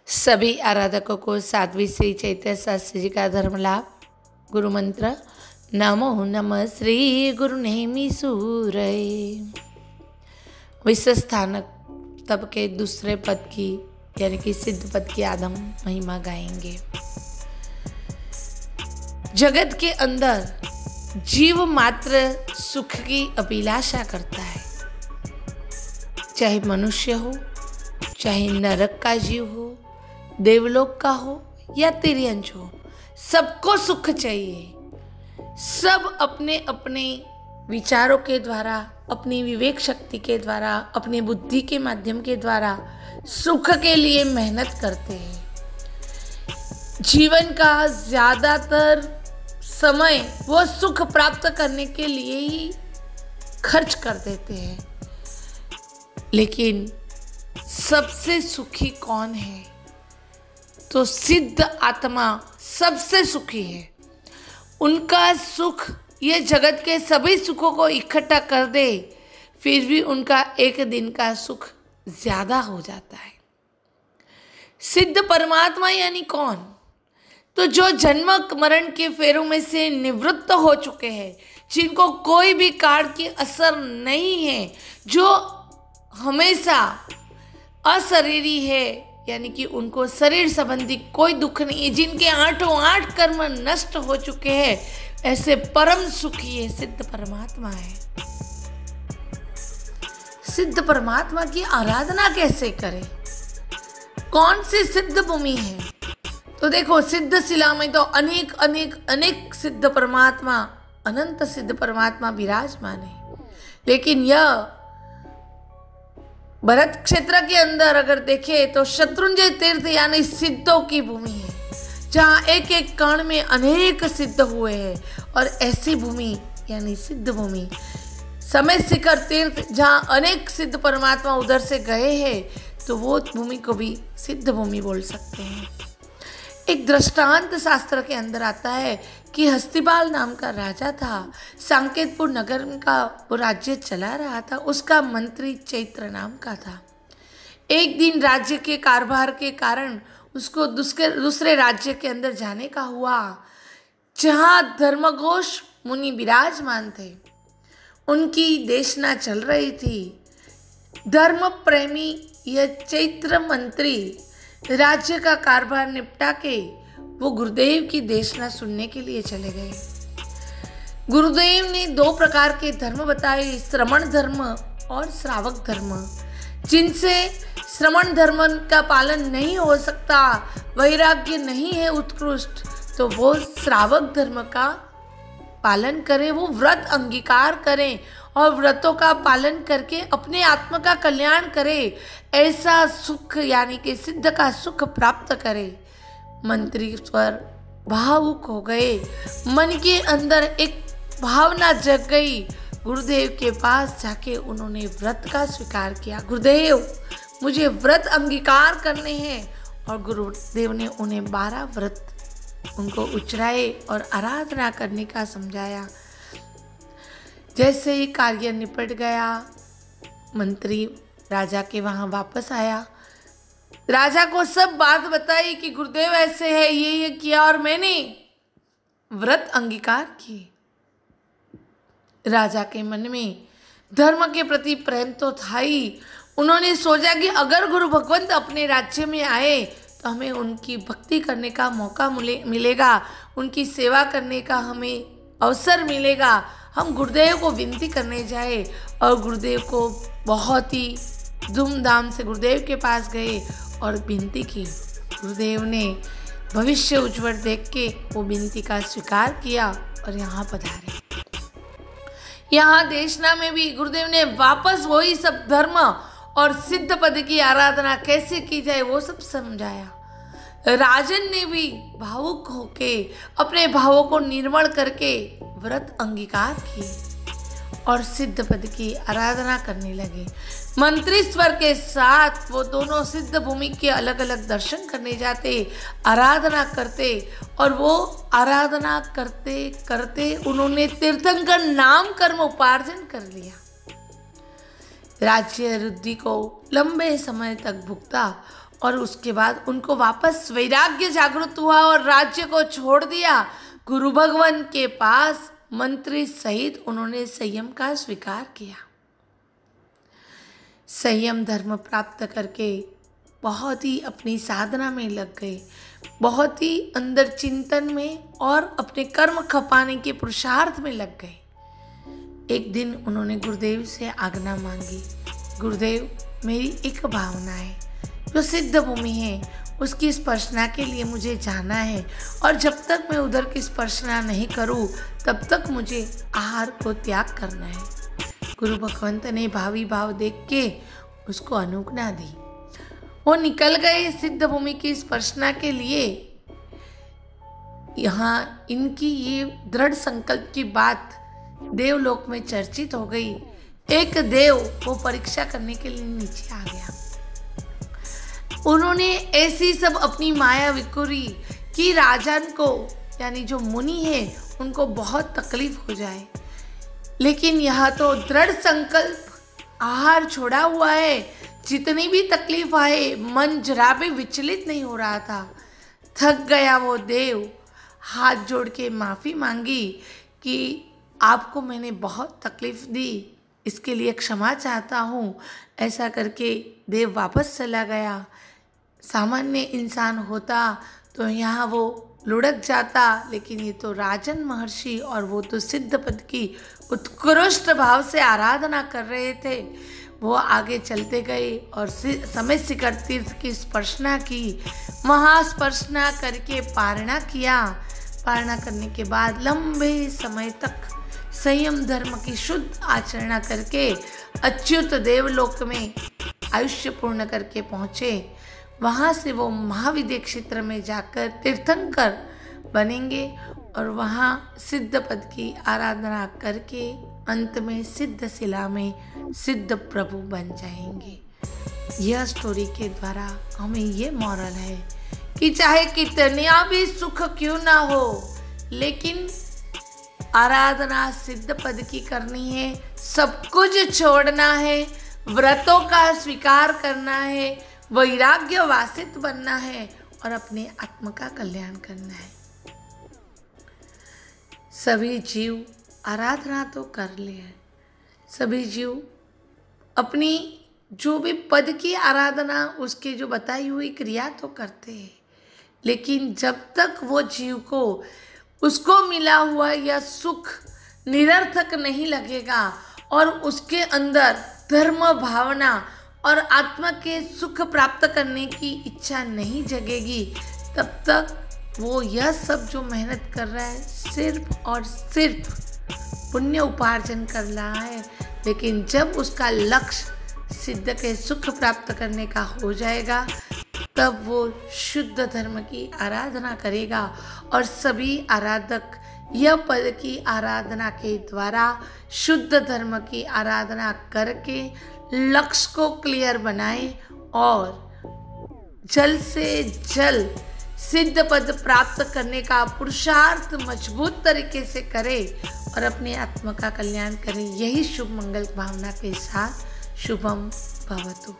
सभी आराधकों को साध्वी श्री चैतन्य शास्त्री जी का धर्म लाभ गुरु मंत्र। नमो नमः श्री गुरु नेमि सूरय। विश्व स्थानक तब के दूसरे पद की यानी कि सिद्ध पद की आदम महिमा गाएंगे। जगत के अंदर जीव मात्र सुख की अभिलाषा करता है, चाहे मनुष्य हो, चाहे नरक का जीव हो, देवलोक का हो या तिर्यंच हो, सबको सुख चाहिए। सब अपने अपने विचारों के द्वारा, अपनी विवेक शक्ति के द्वारा, अपनी बुद्धि के माध्यम के द्वारा सुख के लिए मेहनत करते हैं। जीवन का ज्यादातर समय वो सुख प्राप्त करने के लिए ही खर्च कर देते हैं। लेकिन सबसे सुखी कौन है? तो सिद्ध आत्मा सबसे सुखी है। उनका सुख ये जगत के सभी सुखों को इकट्ठा कर दे, फिर भी उनका एक दिन का सुख ज्यादा हो जाता है। सिद्ध परमात्मा यानी कौन? तो जो जन्म मरण के फेरों में से निवृत्त हो चुके हैं, जिनको कोई भी काल की असर नहीं है, जो हमेशा अशरीरी है, यानी कि उनको शरीर संबंधी कोई दुख नहीं है, जिनके आठों आठ कर्म नष्ट हो चुके हैं, ऐसे परम सुखी है सिद्ध परमात्मा है। सिद्ध परमात्मा की आराधना कैसे करें? कौन सी सिद्ध भूमि है? तो देखो, सिद्ध शिला में तो अनेक अनेक अनेक सिद्ध परमात्मा, अनंत सिद्ध परमात्मा विराजमान है। लेकिन यह भरत क्षेत्र के अंदर अगर देखें तो शत्रुंजय तीर्थ यानी सिद्धों की भूमि है, जहाँ एक एक कण में अनेक सिद्ध हुए हैं। और ऐसी भूमि यानी सिद्ध भूमि, समय शिखर तीर्थ, जहाँ अनेक सिद्ध परमात्मा उधर से गए हैं, तो वो भूमि को भी सिद्ध भूमि बोल सकते हैं। एक दृष्टांत शास्त्र के अंदर आता है कि हस्तिपाल नाम का राजा था। सांकेतपुर नगर का वो राज्य चला रहा था। उसका मंत्री चैत्र नाम का था। एक दिन राज्य के कारभार के कारण उसको दूसरे राज्य के अंदर जाने का हुआ, जहाँ धर्मघोष मुनि विराजमान थे। उनकी देशना चल रही थी। धर्म प्रेमी यह चैत्र मंत्री राज्य का कारभार निपटा के वो गुरुदेव की देशना सुनने के लिए चले गए। गुरुदेव ने दो प्रकार के धर्म बताए, श्रमण धर्म और श्रावक धर्म। जिनसे श्रमण धर्म का पालन नहीं हो सकता, वैराग्य नहीं है उत्कृष्ट, तो वो श्रावक धर्म का पालन करें, वो व्रत अंगीकार करें और व्रतों का पालन करके अपने आत्मा का कल्याण करे। ऐसा सुख यानी कि सिद्ध का सुख प्राप्त करे। मंत्री स्वर भावुक हो गए। मन के अंदर एक भावना जग गई। गुरुदेव के पास जाके उन्होंने व्रत का स्वीकार किया। गुरुदेव, मुझे व्रत अंगीकार करने हैं। और गुरुदेव ने उन्हें 12 व्रत उनको उचराए और आराधना करने का समझाया। जैसे ही कार्य निपट गया, मंत्री राजा के वहां वापस आया। राजा को सब बात बताई कि गुरुदेव ऐसे है, ये किया और मैंने व्रत अंगीकार किए। राजा के मन में धर्म के प्रति प्रेम तो था ही। उन्होंने सोचा कि अगर गुरु भगवंत अपने राज्य में आए तो हमें उनकी भक्ति करने का मौका मिलेगा, उनकी सेवा करने का हमें अवसर मिलेगा। हम गुरुदेव को विनती करने जाए और गुरुदेव को बहुत ही धूमधाम से गुरुदेव के पास गए और विनती की। गुरुदेव ने भविष्य उज्जवल देख के वो विनती का स्वीकार किया और यहाँ पधारे। यहाँ देशना में भी गुरुदेव ने वापस वही सब धर्म और सिद्ध पद की आराधना कैसे की जाए वो सब समझाया। राजन ने भी भावुक होके अपने भावों को निर्मल करके व्रत अंगीकार किए और सिद्ध पद की आराधना करने लगे। मंत्री स्वर के साथ वो दोनों सिद्ध भूमि के अलग अलग दर्शन करने जाते, आराधना करते। और वो आराधना करते करते उन्होंने तीर्थंकर नाम कर्म उपार्जन कर लिया। राज्य रुद्धि को लंबे समय तक भुगता और उसके बाद उनको वापस वैराग्य जागृत हुआ और राज्य को छोड़ दिया। गुरु भगवान के पास मंत्री सहित उन्होंने संयम का स्वीकार किया। संयम धर्म प्राप्त करके बहुत ही अपनी साधना में लग गए, बहुत ही अंदर चिंतन में और अपने कर्म खपाने के पुरुषार्थ में लग गए। एक दिन उन्होंने गुरुदेव से आज्ञा मांगी, गुरुदेव मेरी एक भावना है, जो सिद्ध भूमि है उसकी स्पर्शना के लिए मुझे जाना है, और जब तक मैं उधर की स्पर्शना नहीं करूं तब तक मुझे आहार को त्याग करना है। गुरु भगवंत ने भावी भाव देख के उसको अनुज्ञा दी। वो निकल गए सिद्ध भूमि की स्पर्शना के लिए। यहाँ इनकी ये दृढ़ संकल्प की बात देवलोक में चर्चित हो गई। एक देव वो परीक्षा करने के लिए नीचे आ गया। उन्होंने ऐसी सब अपनी माया विकुरी कि राजन को यानी जो मुनि है उनको बहुत तकलीफ हो जाए, लेकिन यह तो दृढ़ संकल्प आहार छोड़ा हुआ है। जितनी भी तकलीफ आए मन जरा भी विचलित नहीं हो रहा था। थक गया वो देव, हाथ जोड़ के माफ़ी मांगी कि आपको मैंने बहुत तकलीफ दी, इसके लिए क्षमा चाहता हूँ। ऐसा करके देव वापस चला गया। सामान्य इंसान होता तो यहाँ वो लुढ़क जाता, लेकिन ये तो राजन महर्षि और वो तो सिद्ध पद की उत्कृष्ट भाव से आराधना कर रहे थे। वो आगे चलते गए और समय शिखर तीर्थ की स्पर्शना की, महास्पर्शना करके पारणा किया। पारणा करने के बाद लंबे समय तक संयम धर्म की शुद्ध आचरणा करके अच्युत देवलोक में आयुष्य पूर्ण करके पहुँचे। वहाँ से वो महाविद्य क्षेत्र में जाकर तीर्थंकर बनेंगे और वहाँ सिद्ध पद की आराधना करके अंत में सिद्ध शिला में सिद्ध प्रभु बन जाएंगे। यह स्टोरी के द्वारा हमें ये मॉरल है कि चाहे कितना भी सुख क्यों ना हो, लेकिन आराधना सिद्ध पद की करनी है, सब कुछ छोड़ना है, व्रतों का स्वीकार करना है, वैराग्य वासित बनना है और अपने आत्म का कल्याण करना है। सभी जीव आराधना तो कर ले, सभी जीव अपनी जो भी पद की आराधना उसके जो बताई हुई क्रिया तो करते हैं, लेकिन जब तक वो जीव को उसको मिला हुआ यह सुख निरर्थक नहीं लगेगा और उसके अंदर धर्म भावना और आत्मा के सुख प्राप्त करने की इच्छा नहीं जगेगी, तब तक वो यह सब जो मेहनत कर रहा है सिर्फ और सिर्फ पुण्य उपार्जन कर रहा है। लेकिन जब उसका लक्ष्य सिद्ध के सुख प्राप्त करने का हो जाएगा, तब वो शुद्ध धर्म की आराधना करेगा और सभी आराधक यह पद की आराधना के द्वारा शुद्ध धर्म की आराधना करके लक्ष्य को क्लियर बनाए और जल्द से जल्द सिद्ध पद प्राप्त करने का पुरुषार्थ मजबूत तरीके से करे और अपने आत्मा का कल्याण करे। यही शुभ मंगल भावना के साथ शुभम भवतु।